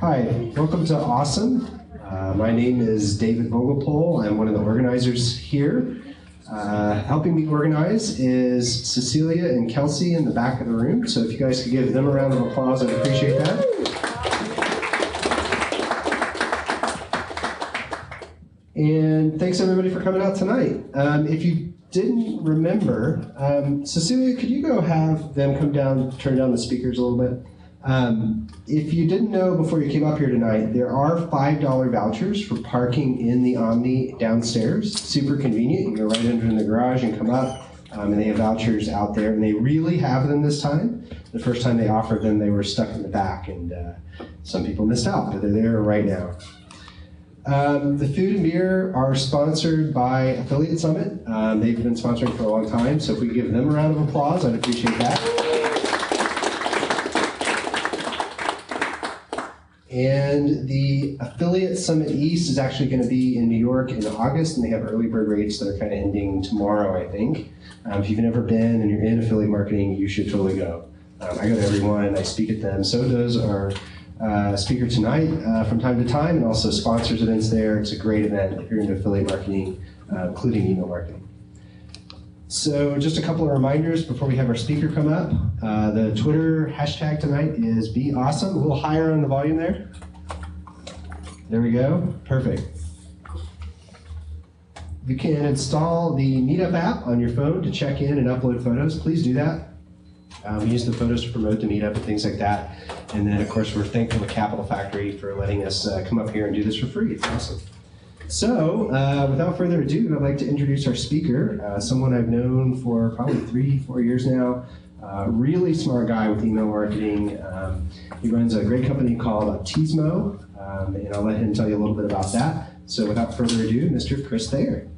Hi, welcome to AUSOME. My name is David Vogelpol. I'm one of the organizers here. Helping me organize is Cecilia and Kelsey in the back of the room. So if you guys could give them a round of applause, I'd appreciate that. And thanks everybody for coming out tonight. If you didn't remember, Cecilia, could you go have them come down, turn down the speakers a little bit? If you didn't know before you came up here tonight, there are $5 vouchers for parking in the Omni downstairs. Super convenient. You go right in the garage and come up, and they have vouchers out there, and they really have them this time. The first time they offered them, they were stuck in the back, and some people missed out, but they're there right now. The food and beer are sponsored by Affiliate Summit. They've been sponsoring for a long time, so if we could give them a round of applause, I'd appreciate that. And the Affiliate Summit East is actually going to be in New York in August, and they have early bird rates that are kind of ending tomorrow, I think. If you've never been and you're in affiliate marketing, you should totally go. I go to every one, I speak at them. So does our speaker tonight from time to time, and also sponsors events there. It's a great event if you're into affiliate marketing, including email marketing. So just a couple of reminders before we have our speaker come up. The Twitter hashtag tonight is #BeAwesome. A little higher on the volume there. There we go. Perfect. You can install the Meetup app on your phone to check in and upload photos. Please do that. We use the photos to promote the Meetup and things like that. And then, of course, we're thankful to Capital Factory for letting us come up here and do this for free. It's awesome. So, without further ado, I'd like to introduce our speaker, someone I've known for probably 3-4 years now. Really smart guy with email marketing. He runs a great company called AUSOME, and I'll let him tell you a little bit about that. So, without further ado, Mr. Chris Thayer.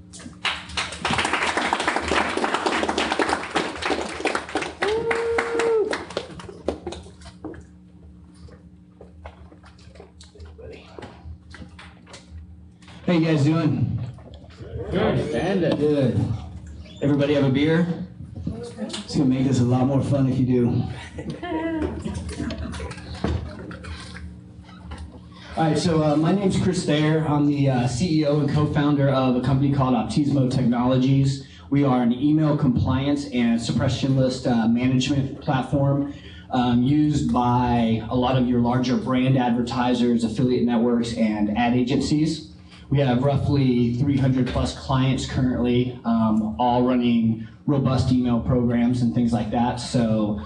How you guys doing? Good. Good. Everybody have a beer? It's gonna make this a lot more fun if you do. All right, so my name's Chris Thayer. I'm the CEO and co-founder of a company called AUSOME Technologies. We are an email compliance and suppression list management platform used by a lot of your larger brand advertisers, affiliate networks, and ad agencies. We have roughly 300 plus clients currently, all running robust email programs and things like that. So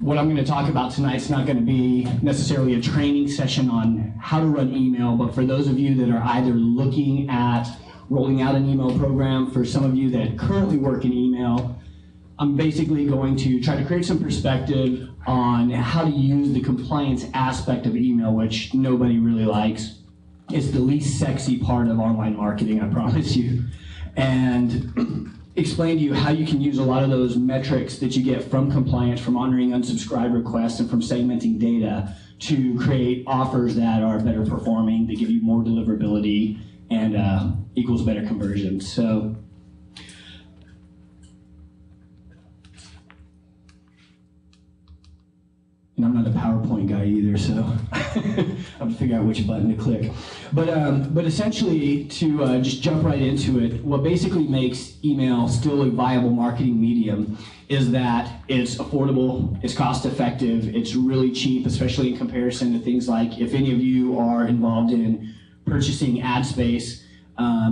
what I'm going to talk about tonight is not going to be necessarily a training session on how to run email, but for those of you that are either looking at rolling out an email program, for some of you that currently work in email, I'm basically going to try to create some perspective on how to use the compliance aspect of email, which nobody really likes. It's the least sexy part of online marketing, I promise you. And explain to you how you can use a lot of those metrics that you get from compliance, from honoring unsubscribe requests, and from segmenting data to create offers that are better performing, that give you more deliverability, and equals better conversion. So, and I'm not a PowerPoint guy either, so I have to figure out which button to click. But essentially, to just jump right into it, what basically makes email still a viable marketing medium is that it's affordable, it's cost effective, it's really cheap, especially in comparison to things like, if any of you are involved in purchasing ad space,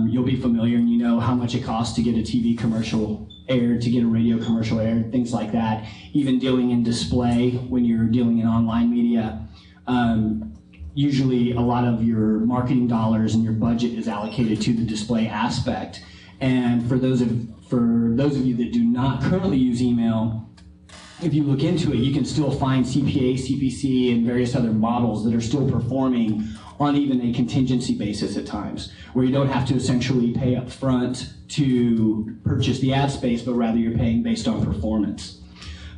you'll be familiar and you know how much it costs to get a TV commercial aired, to get a radio commercial aired, things like that. Even dealing in display when you're dealing in online media, usually a lot of your marketing dollars and your budget is allocated to the display aspect. And for those of you that do not currently use email, if you look into it, you can still find CPA, CPC, and various other models that are still performing on even a contingency basis at times, where you don't have to essentially pay up front to purchase the ad space, but rather you're paying based on performance.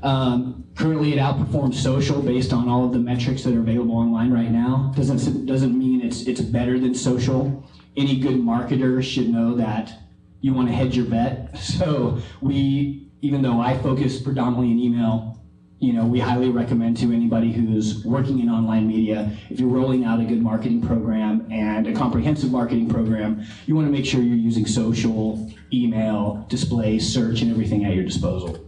Currently it outperforms social based on all of the metrics that are available online right now. Doesn't mean it's better than social. Any good marketer should know that you want to hedge your bet. So even though I focus predominantly in email, we highly recommend to anybody who's working in online media, if you're rolling out a good marketing program and a comprehensive marketing program, you want to make sure you're using social, email, display, search, and everything at your disposal.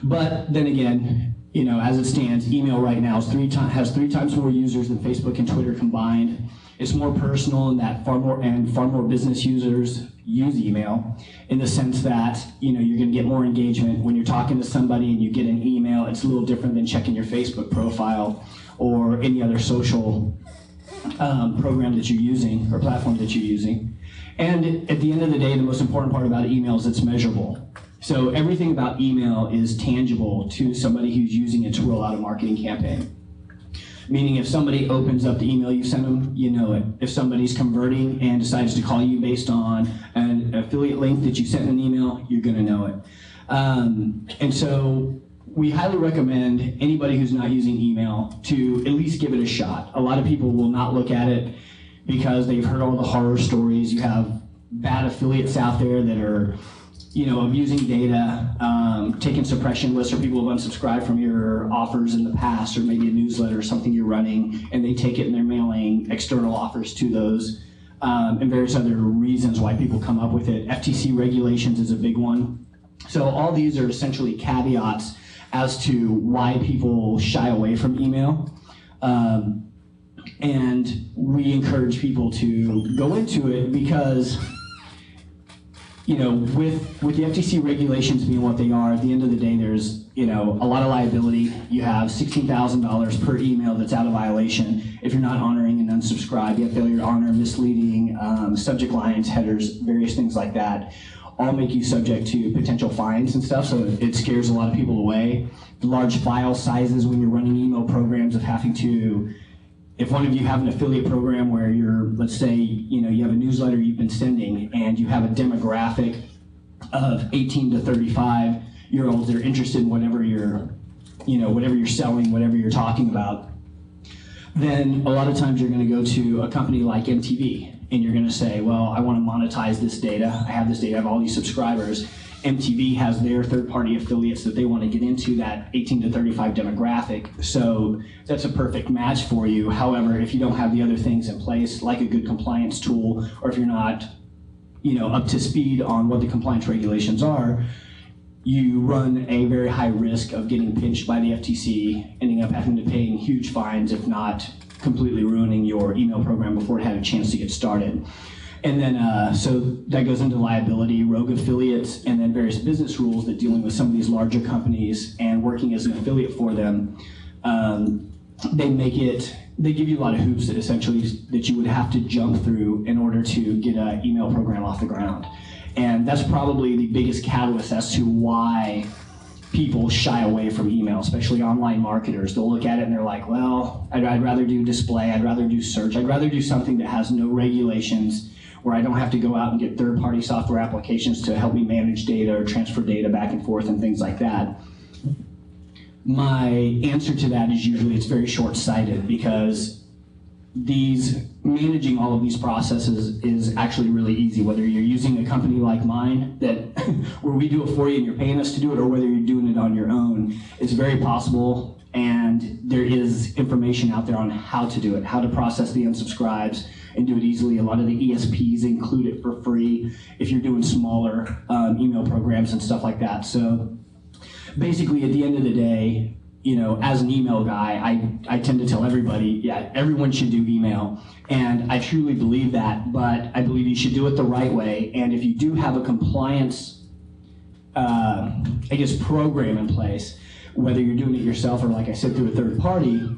But then again, as it stands, email right now has three times more users than Facebook and Twitter combined. It's more personal in that far more business users use email, in the sense that you're going to get more engagement when you're talking to somebody and you get an email. It's a little different than checking your Facebook profile or any other social program that you're using or platform that you're using. And at the end of the day, the most important part about email is it's measurable. So everything about email is tangible to somebody who's using it to roll out a marketing campaign. Meaning if somebody opens up the email you sent them, you know it. If somebody's converting and decides to call you based on an affiliate link that you sent in an email, you're going to know it. And so we highly recommend anybody who's not using email to at least give it a shot. A lot of people will not look at it because they've heard all the horror stories. You have bad affiliates out there that are abusing data, taking suppression lists, or people have unsubscribed from your offers in the past, or maybe a newsletter or something you're running, and they take it and they're mailing external offers to those, and various other reasons why people come up with it. FTC regulations is a big one. So all these are essentially caveats as to why people shy away from email. And we encourage people to go into it because with the FTC regulations being what they are, at the end of the day, there's, a lot of liability. You have $16,000 per email that's out of violation if you're not honoring and unsubscribe. You have failure to honor, misleading, subject lines, headers, various things like that, all make you subject to potential fines and stuff, so it scares a lot of people away. Large file sizes when you're running email programs of having to, if one of you have an affiliate program where let's say, you have a newsletter you've been sending and you have a demographic of 18 to 35-year-olds that are interested in whatever you're selling, whatever you're talking about, then a lot of times you're going to go to a company like MTV and you're going to say, well, I want to monetize this data. I have this data, I have all these subscribers. MTV has their third-party affiliates that they want to get into that 18 to 35 demographic, so that's a perfect match for you. However, if you don't have the other things in place, like a good compliance tool, or if you're not, up to speed on what the compliance regulations are, you run a very high risk of getting pinched by the FTC, ending up having to pay huge fines, if not completely ruining your email program before it had a chance to get started. And then, so that goes into liability, rogue affiliates, and then various business rules that dealing with some of these larger companies and working as an affiliate for them. They give you a lot of hoops that essentially that you would have to jump through in order to get an email program off the ground. And that's probably the biggest catalyst as to why people shy away from email, especially online marketers. They'll look at it and they're like, well, I'd rather do display, I'd rather do search, I'd rather do something that has no regulations, where I don't have to go out and get third-party software applications to help me manage data or transfer data back and forth and things like that. My answer to that is usually it's very short-sighted, because managing all of these processes is actually really easy, whether you're using a company like mine that where we do it for you and you're paying us to do it, or whether you're doing it on your own. It's very possible, and there is information out there on how to do it, how to process the unsubscribes and do it easily. A lot of the ESPs include it for free if you're doing smaller email programs and stuff like that. So basically, at the end of the day, as an email guy, I tend to tell everybody, yeah, everyone should do email. And I truly believe that, but I believe you should do it the right way. And if you do have a compliance, program in place, whether you're doing it yourself or, like I said, through a third party,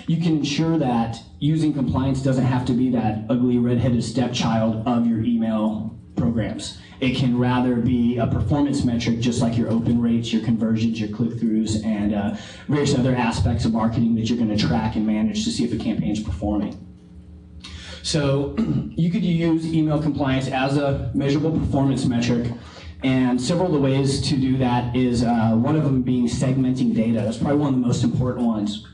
you can ensure that using compliance doesn't have to be that ugly red-headed stepchild of your email programs. It can rather be a performance metric, just like your open rates, your conversions, your click-throughs, and various other aspects of marketing that you're going to track and manage to see if a campaign is performing. So you could use email compliance as a measurable performance metric, and several of the ways to do that is one of them being segmenting data. That's probably one of the most important ones.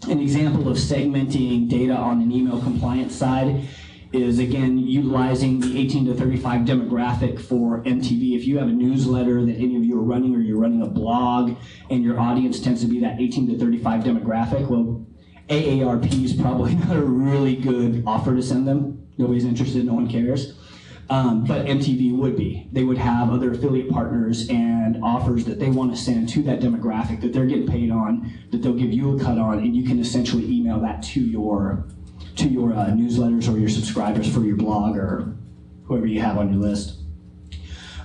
An example of segmenting data on an email compliance side is, again, utilizing the 18 to 35 demographic for MTV. If you have a newsletter that any of you are running, or you're running a blog and your audience tends to be that 18 to 35 demographic, well, AARP is probably not a really good offer to send them. Nobody's interested, no one cares. But MTV would be. They would have other affiliate partners and offers that they want to send to that demographic that they're getting paid on, that they'll give you a cut on, and you can essentially email that to your newsletters or your subscribers for your blog or whoever you have on your list.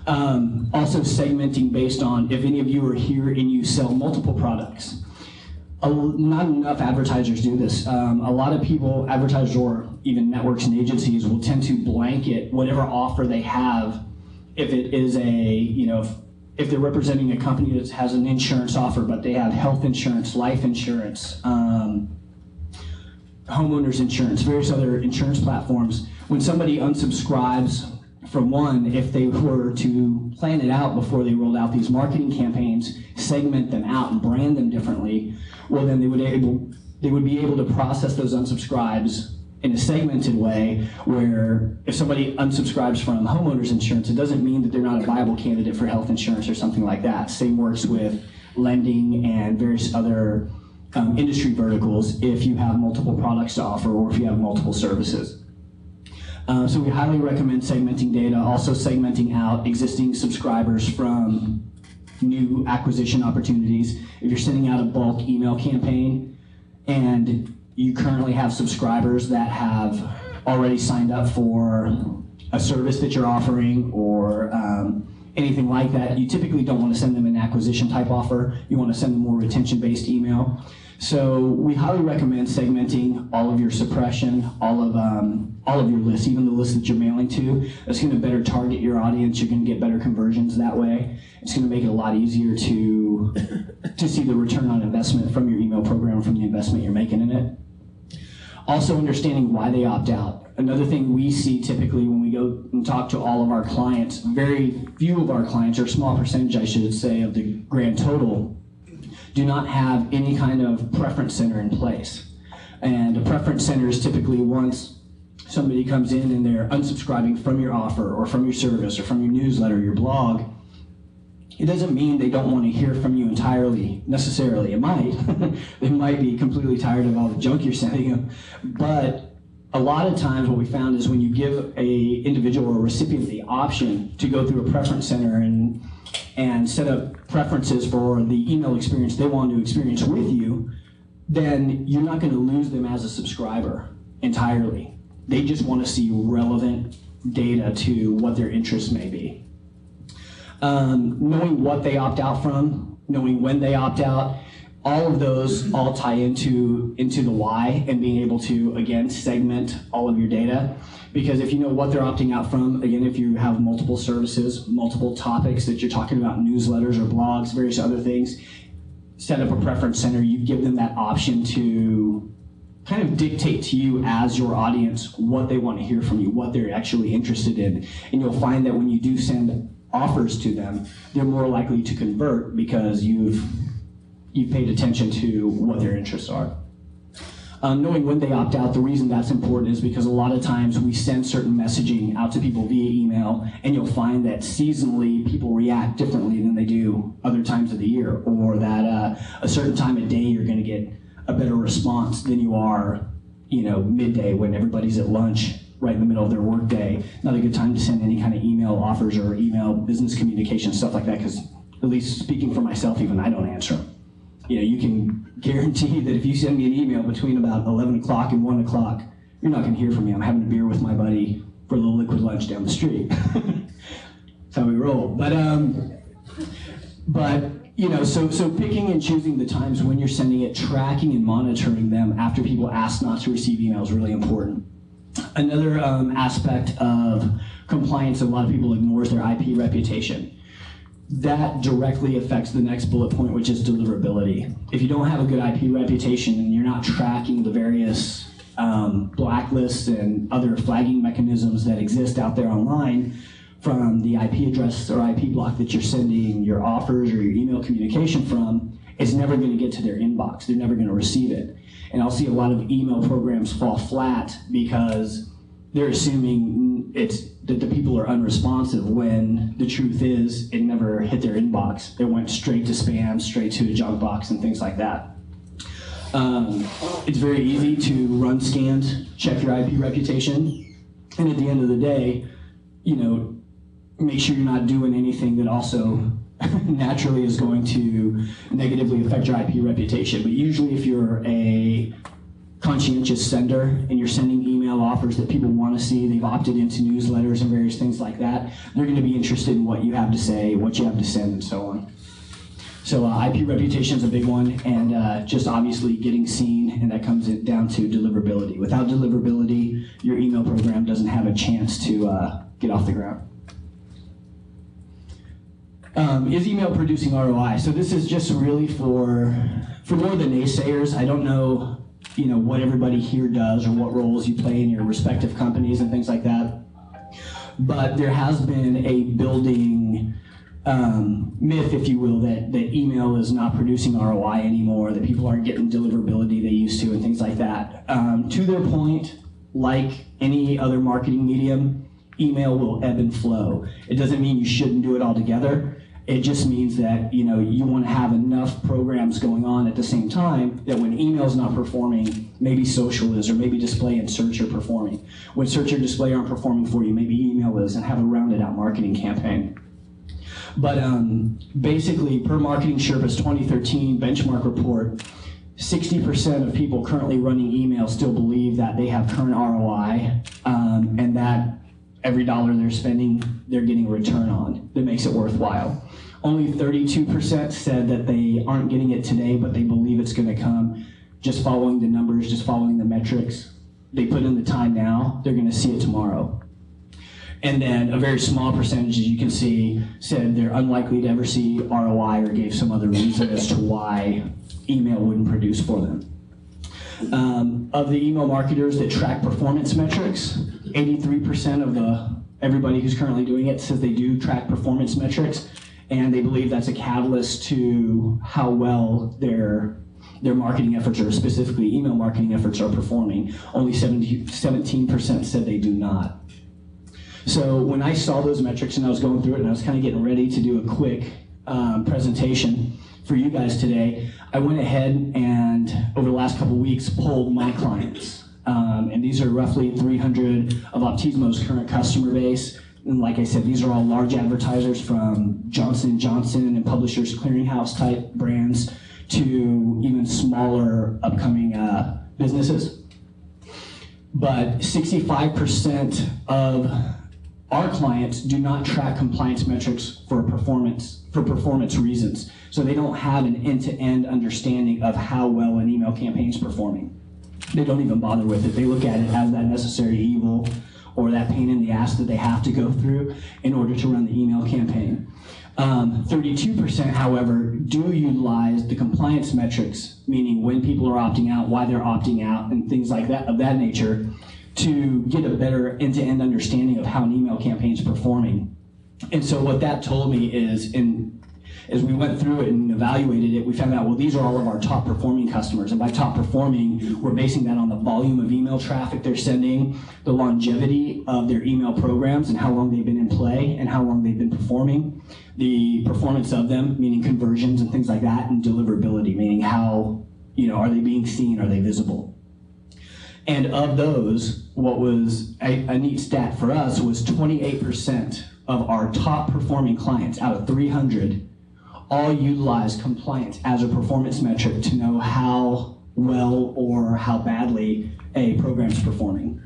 Also segmenting based on if any of you are here and you sell multiple products. Not enough advertisers do this. A lot of people, advertisers or even networks and agencies, will tend to blanket whatever offer they have. If it is if they're representing a company that has an insurance offer, but they have health insurance, life insurance, homeowners insurance, various other insurance platforms, when somebody unsubscribes from one, if they were to plan it out before they rolled out these marketing campaigns, segment them out and brand them differently, well, then they would be able to process those unsubscribes in a segmented way, where if somebody unsubscribes from homeowners insurance, it doesn't mean that they're not a viable candidate for health insurance or something like that. Same works with lending and various other industry verticals if you have multiple products to offer or if you have multiple services. So we highly recommend segmenting data, also segmenting out existing subscribers from new acquisition opportunities. If you're sending out a bulk email campaign and you currently have subscribers that have already signed up for a service that you're offering or anything like that, you typically don't want to send them an acquisition type offer. You want to send them more retention-based email. So we highly recommend segmenting all of your suppression, all of your lists, even the lists that you're mailing to. That's going to better target your audience. You're going to get better conversions that way. It's going to make it a lot easier to see the return on investment from your email program, from the investment you're making in it. Also understanding why they opt out. Another thing we see typically when we go and talk to all of our clients, very few of our clients, or a small percentage I should say of the grand total, do not have any kind of preference center in place. And a preference center is typically once somebody comes in and they're unsubscribing from your offer or from your service or from your newsletter, your blog, it doesn't mean they don't want to hear from you entirely, necessarily. It might. They might be completely tired of all the junk you're sending them. But a lot of times what we found is when you give a individual or a recipient the option to go through a preference center and set up preferences for the email experience they want to experience with you, then you're not going to lose them as a subscriber entirely. They just want to see relevant data to what their interests may be. Knowing what they opt out from, knowing when they opt out, all of those all tie into the why, and being able to, again, segment all of your data. Because if you know what they're opting out from, again, if you have multiple services, multiple topics that you're talking about, newsletters or blogs, various other things, set up a preference center. You give them that option to kind of dictate to you as your audience what they want to hear from you, what they're actually interested in. And you'll find that when you do send offers to them, they're more likely to convert because you've paid attention to what their interests are. Knowing when they opt out, the reason that's important is because a lot of times we send certain messaging out to people via email, and you'll find that seasonally people react differently than they do other times of the year, or that a certain time of day you're going to get a better response than you are, midday when everybody's at lunch right in the middle of their work day. Not a good time to send any kind of email offers or email business communication, stuff like that, because at least speaking for myself, even I don't answer them. You can guarantee that if you send me an email between about 11 o'clock and 1 o'clock, you're not going to hear from me. I'm having a beer with my buddy for a little liquid lunch down the street. That's how we roll. But so picking and choosing the times when you're sending it, tracking and monitoring them after people ask not to receive email is really important. Another aspect of compliance that a lot of people ignore is their IP reputation. That directly affects the next bullet point, which is deliverability. If you don't have a good IP reputation and you're not tracking the various blacklists and other flagging mechanisms that exist out there online, from the IP address or IP block that you're sending your offers or your email communication from, it's never going to get to their inbox. They're never going to receive it. And I'll see a lot of email programs fall flat because they're assuming that the people are unresponsive, when the truth is it never hit their inbox. It went straight to spam, straight to a junk box, and things like that. It's very easy to run scans, check your IP reputation, and at the end of the day, make sure you're not doing anything that also naturally is going to negatively affect your IP reputation. But usually if you're a conscientious sender and you're sending email offers that people want to see, they've opted into newsletters and various things like that, they're going to be interested in what you have to say, what you have to send, and so on. So IP reputation is a big one, and just obviously getting seen, and that comes down to deliverability. Without deliverability, your email program doesn't have a chance to get off the ground. Is email producing ROI? So this is just really for more the naysayers. I don't know, what everybody here does or what roles you play in your respective companies and things like that. But there has been a building myth, if you will, that email is not producing ROI anymore, that people aren't getting deliverability they used to, and things like that. To their point, like any other marketing medium, email will ebb and flow. It doesn't mean you shouldn't do it altogether. It just means that you want to have enough programs going on at the same time that when email's not performing, maybe social is, or maybe display and search are performing. When search or display aren't performing for you, maybe email is, and have a rounded out marketing campaign. But basically, per Marketing Sherpa's 2013 benchmark report, 60% of people currently running email still believe that they have current ROI, and that every dollar they're spending, they're getting a return on that makes it worthwhile. Only 32% said that they aren't getting it today, but they believe it's going to come. Just following the numbers, just following the metrics. They put in the time now, they're going to see it tomorrow. And then a very small percentage, as you can see, said they're unlikely to ever see ROI or gave some other reason as to why email wouldn't produce for them. Of the email marketers that track performance metrics, 83% of everybody who's currently doing it says they do track performance metrics, and they believe that's a catalyst to how well their marketing efforts, or specifically email marketing efforts, are performing. Only 17% said they do not. So when I saw those metrics and I was going through it and I was kind of getting ready to do a quick presentation for you guys today, I went ahead and over the last couple weeks polled my clients. And these are roughly 300 of Optismo's current customer base. And like I said, these are all large advertisers from Johnson & Johnson and Publishers Clearinghouse type brands to even smaller upcoming businesses. But 65% of our clients do not track compliance metrics for performance reasons. So they don't have an end-to-end understanding of how well an email campaign is performing. They don't even bother with it. They look at it as that necessary evil or that pain in the ass that they have to go through in order to run the email campaign. 32%, however, do utilize the compliance metrics, meaning when people are opting out, why they're opting out, and things like that of that nature, to get a better end-to-end understanding of how an email campaign is performing. And so what that told me is, as we went through it and evaluated it, we found out, well, these are all of our top performing customers. And by top performing, we're basing that on the volume of email traffic they're sending, the longevity of their email programs and how long they've been in play and how long they've been performing, the performance of them, meaning conversions and things like that, and deliverability, meaning how, are they being seen, are they visible? And of those, what was a neat stat for us was 28% of our top performing clients out of 300 all utilize compliance as a performance metric to know how well or how badly a program is performing.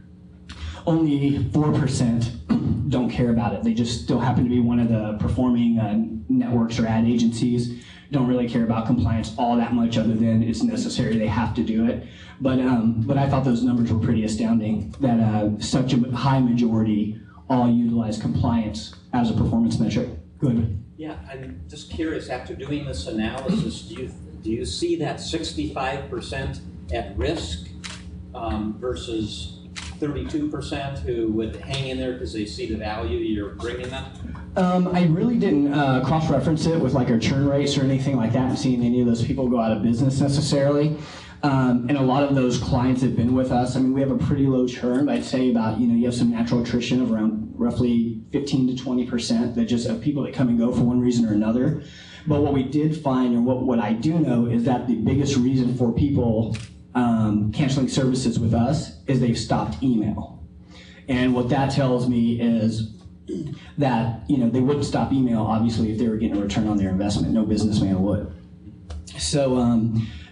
Only 4% don't care about it. They just still happen to be one of the performing networks or ad agencies. Don't really care about compliance all that much, other than it's necessary, they have to do it. But I thought those numbers were pretty astounding, that such a high majority all utilize compliance as a performance metric. Go ahead. Yeah, I'm just curious, after doing this analysis, do you see that 65% at risk versus 32% who would hang in there because they see the value you're bringing them? I really didn't cross-reference it with like our churn rates or anything like that and seeing any of those people go out of business necessarily. And a lot of those clients have been with us. I mean, we have a pretty low churn. I'd say about, you have some natural attrition of around roughly 15 to 20% that just of people that come and go for one reason or another. But what we did find, and what I do know, is that the biggest reason for people canceling services with us is they've stopped email. And what that tells me is that they wouldn't stop email, obviously, if they were getting a return on their investment. No businessman would.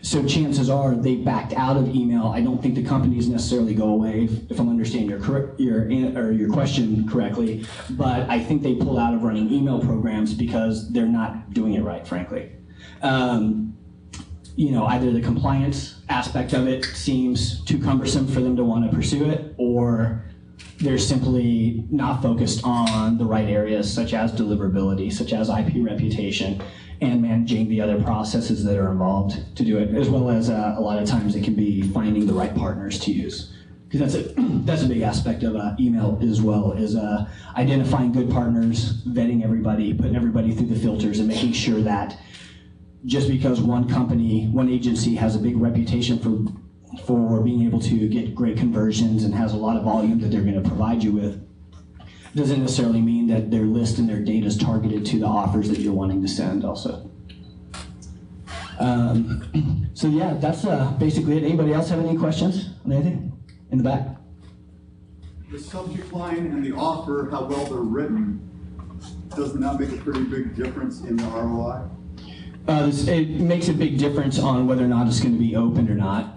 So chances are they backed out of email. I don't think the companies necessarily go away, if I'm understanding your question correctly, but I think they pull out of running email programs because they're not doing it right, frankly. Either the compliance aspect of it seems too cumbersome for them to want to pursue it, or they're simply not focused on the right areas, such as deliverability, such as IP reputation, and managing the other processes that are involved to do it, as well as a lot of times it can be finding the right partners to use. Because that's a big aspect of email as well, is identifying good partners, vetting everybody, putting everybody through the filters, and making sure that just because one company, one agency has a big reputation for being able to get great conversions and has a lot of volume that they're going to provide you with, doesn't necessarily mean that their list and their data is targeted to the offers that you're wanting to send also. So yeah, that's basically it. Anybody else have any questions on anything? In the back? The subject line and the offer, how well they're written, doesn't that make a pretty big difference in the ROI? It makes a big difference on whether or not it's going to be opened or not.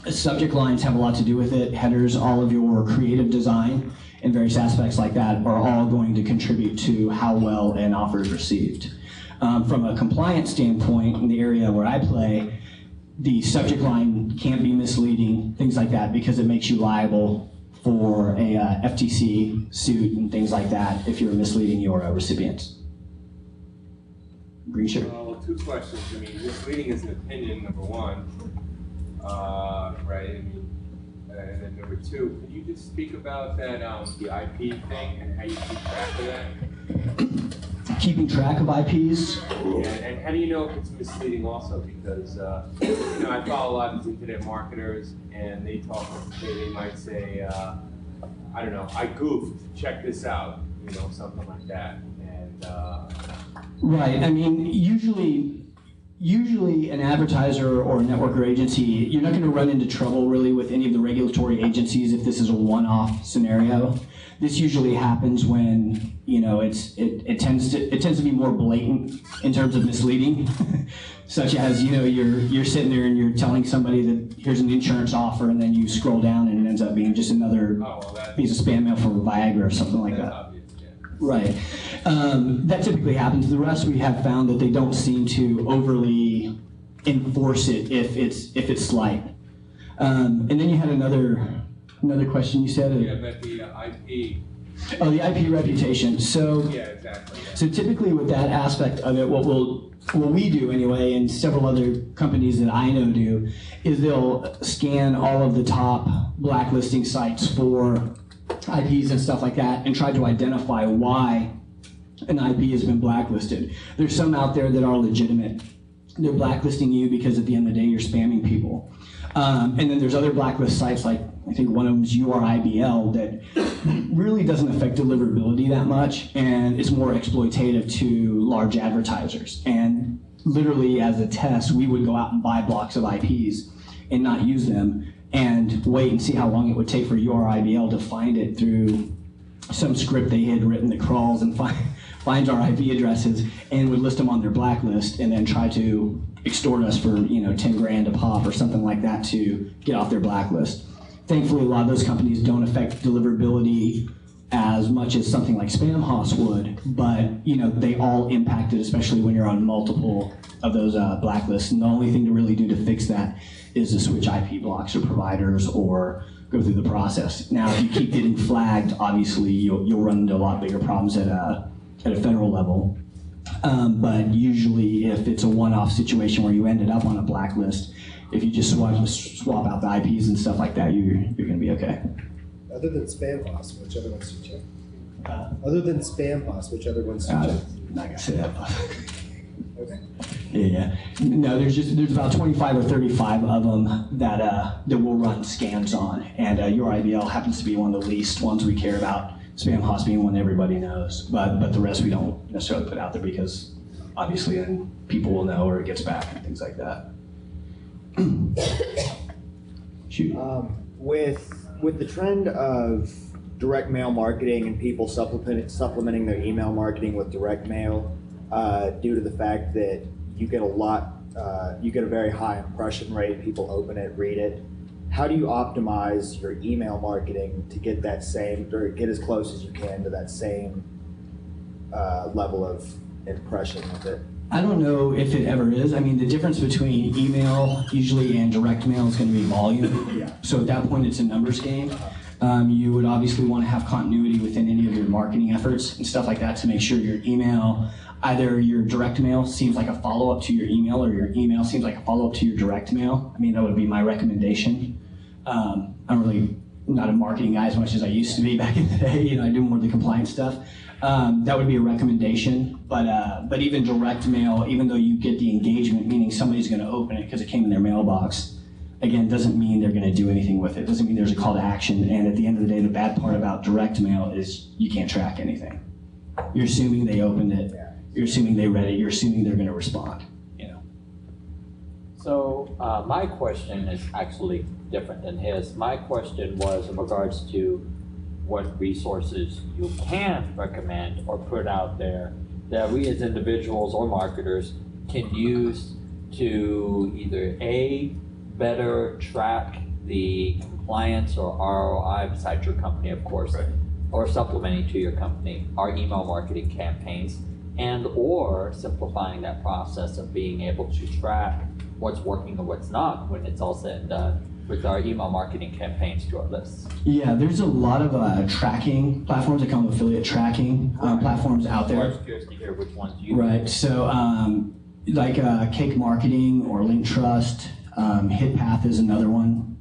Subject lines have a lot to do with it. Headers, all of your creative design, and various aspects like that are all going to contribute to how well an offer is received. From a compliance standpoint, in the area where I play, the subject line can't be misleading, things like that, because it makes you liable for a FTC suit and things like that if you're misleading your recipients. Green shirt. Well, two questions. I mean, misleading is an opinion, number one, right? I mean, and then number two, can you just speak about that, the IP thing and how you keep track of that? Keeping track of IPs? Yeah, and how do you know if it's misleading also? Because, I follow a lot of these internet marketers, and they might say, I don't know, I goofed, check this out, something like that. And, right, I mean, usually an advertiser or a network or agency, you're not going to run into trouble really with any of the regulatory agencies if this is a one-off scenario. This usually happens when it tends to be more blatant in terms of misleading, such as you're sitting there and you're telling somebody that here's an insurance offer, and then you scroll down and it ends up being just another piece of spam mail for Viagra or something like that. Obvious, yeah. Right. That typically happens. The rest we have found that they don't seem to overly enforce it if it's slight. And then you had another question you said. Yeah, about the IP. Oh, the IP reputation. So Yeah, exactly. Yeah. So typically with that aspect of it, what we do anyway, and several other companies that I know do, is they'll scan all of the top blacklisting sites for IPs and stuff like that and try to identify why an IP has been blacklisted. There's some out there that are legitimate. They're blacklisting you because at the end of the day you're spamming people. And then there's other blacklist sites, like I think one of them is URIBL, that really doesn't affect deliverability that much, and it's more exploitative to large advertisers. And literally as a test, we would go out and buy blocks of IPs and not use them and wait and see how long it would take for URIBL to find it through some script they had written that crawls and finds our IP addresses and would list them on their blacklist and then try to extort us for 10 grand a pop or something like that to get off their blacklist. Thankfully, a lot of those companies don't affect deliverability as much as something like SpamHoss would, but they all impact it, especially when you're on multiple of those blacklists. And the only thing to really do to fix that is to switch IP blocks or providers or go through the process. Now, if you keep getting flagged, obviously you'll run into a lot bigger problems at a federal level. But usually, if it's a one-off situation where you ended up on a blacklist, if you just swap out the IPs and stuff like that, you're going to be okay. Other than SpamHoss, which other ones do you check? Other than SpamHoss, which other ones do you check? Not going to say that. Okay. Yeah. No, there's about 25 or 35 of them that we'll run scans on, and your IBL happens to be one of the least ones we care about. Spam host being one everybody knows, but the rest we don't necessarily put out there because obviously then people will know or it gets back and things like that. Shoot. With the trend of direct mail marketing and people supplementing their email marketing with direct mail, due to the fact that you get a very high impression rate, people open it, read it. How do you optimize your email marketing to get that same, or get as close as you can to that same level of impression with it? I don't know if it ever is. I mean, the difference between email usually and direct mail is going to be volume. Yeah. So at that point, it's a numbers game. You would obviously want to have continuity within any of your marketing efforts and stuff like that to make sure your email, either your direct mail seems like a follow-up to your email or your email seems like a follow-up to your direct mail. I mean, that would be my recommendation. I'm really not a marketing guy as much as I used to be back in the day. I do more of the compliance stuff. That would be a recommendation, but even direct mail, even though you get the engagement, meaning somebody's going to open it because it came in their mailbox, again, doesn't mean they're going to do anything with it. Doesn't mean there's a call to action. And at the end of the day, the bad part about direct mail is you can't track anything. You're assuming they opened it. You're assuming they read it. You're assuming they're going to respond. So my question is actually different than his. My question was in regards to what resources you can recommend or put out there that we as individuals or marketers can use to either A, better track the compliance or ROI besides your company, of course, right, or supplementing to your company, our email marketing campaigns, and or simplifying that process of being able to track what's working and what's not when it's all said and done with our email marketing campaigns to our lists. Yeah, there's a lot of tracking platforms that come with affiliate tracking platforms out there. I was curious to hear which ones you Right, so like Cake Marketing or Link Trust, HitPath is another one.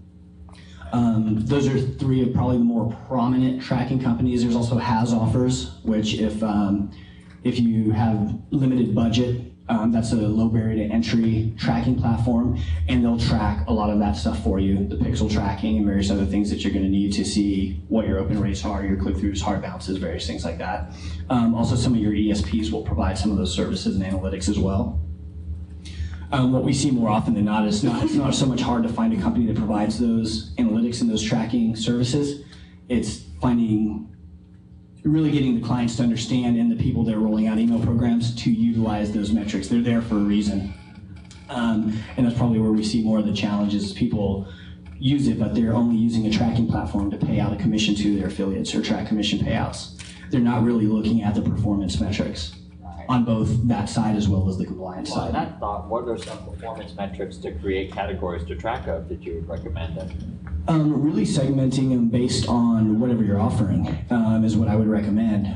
Those are three of probably the more prominent tracking companies. There's also Has Offers, which if you have limited budget, that's a low barrier to entry tracking platform, and they'll track a lot of that stuff for you, the pixel tracking and various other things that you're going to need to see what your open rates are, your click-throughs, hard bounces, various things like that. Also, some of your ESPs will provide some of those services and analytics as well. What we see more often than not is it's not so much hard to find a company that provides those analytics and those tracking services. It's really getting the clients to understand and the people that are rolling out email programs to utilize those metrics. They're there for a reason. And that's probably where we see more of the challenges is people use it, but they're only using a tracking platform to pay out a commission to their affiliates or track commission payouts. They're not really looking at the performance metrics on both that side as well as the compliance side. On that thought, what are some performance metrics to create categories to track of that you would recommend? Really segmenting them based on whatever you're offering is what I would recommend.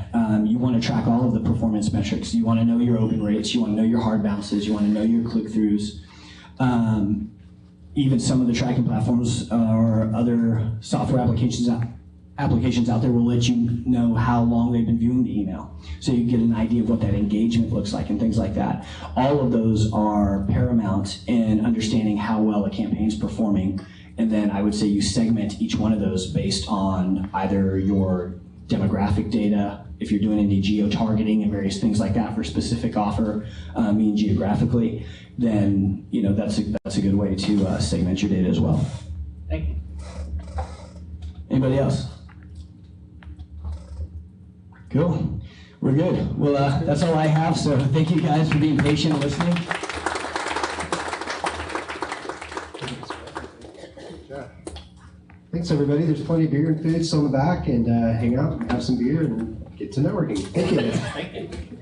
You want to track all of the performance metrics. You want to know your open rates. You want to know your hard bounces. You want to know your click-throughs. Even some of the tracking platforms or other software applications out there will let you know how long they've been viewing the email. So you get an idea of what that engagement looks like and things like that. All of those are paramount in understanding how well a campaign's performing. And then I would say you segment each one of those based on either your demographic data, if you're doing any geo-targeting and various things like that for a specific offer, mean geographically, then that's a good way to segment your data as well. Thank you. Anybody else? Cool. We're good. Well, that's all I have. So thank you guys for being patient and listening. Thanks, everybody. There's plenty of beer and food still in the back, and hang out and have some beer and get to networking. Thank you. Thank you.